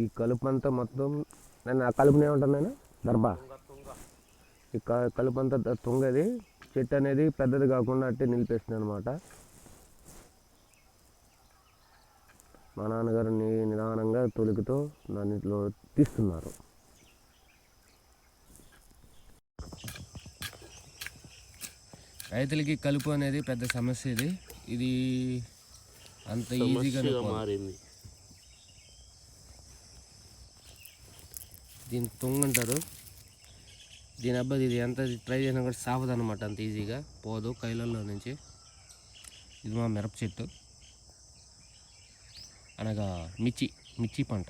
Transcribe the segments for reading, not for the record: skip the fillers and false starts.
ఈ కలుపు అంతా మొత్తం నేను ఆ కలుపుని ఏమంటాను నేను దర్భ. ఈ కలుపు అంతా తుంగది చెట్టు అనేది పెద్దది కాకుండా అట్టే నిలిపేస్తుంది అనమాట. మా నాన్నగారు నిదానంగా తొలికతో దానిలో తీస్తున్నారు. రైతులకి కలుపు అనేది పెద్ద సమస్య. ఇది అంత ఈజీగా మారింది. దీన్ని తుంగంటారు. దీని అబ్బాయి ఇది ఎంత ట్రై చేసినా కూడా సాగదు అనమాట, అంత ఈజీగా పోదు కైలల్లో నుంచి. ఇది మా మిరప చెట్టు, అనగా మిర్చి పంట.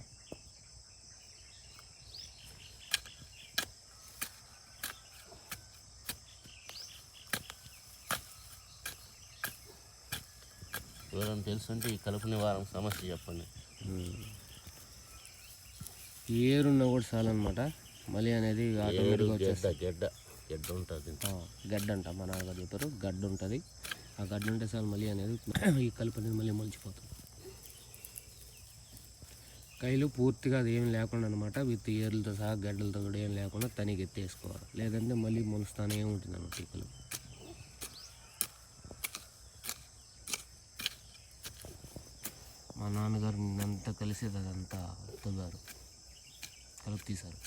ఎవరైనా తెలుసుంటే ఈ కలుపు నివారణ సమస్య చెప్పండి. ఏరున్నా కూడా చాలన్నమాట. మళ్ళీ అనేది ఆటోమేటిక్గా వచ్చేస్తుంది. గడ్డ ఉంటుంది, గడ్డ అంట మా నాన్నగారు చెప్పారు. గడ్డ ఉంటుంది. ఆ గడ్డ ఉంటే చాలు మళ్ళీ అనేది ఈ కలుపు అనేది మళ్ళీ మొలిచిపోతుంది. కైలు పూర్తిగా అది ఏం లేకుండా అనమాట, విత్ ఏర్లతో సహా గడ్డలతో కూడా ఏం లేకుండా తనకి ఎత్తేసుకోవాలి. లేదంటే మళ్ళీ మొలుస్తానే ఉంటుంది అన్నమాట ఈ కలుపు. మా నాన్నగారు నిన్నంతా కలిసి అదంతా తొగారు, కలుపు తీశారు.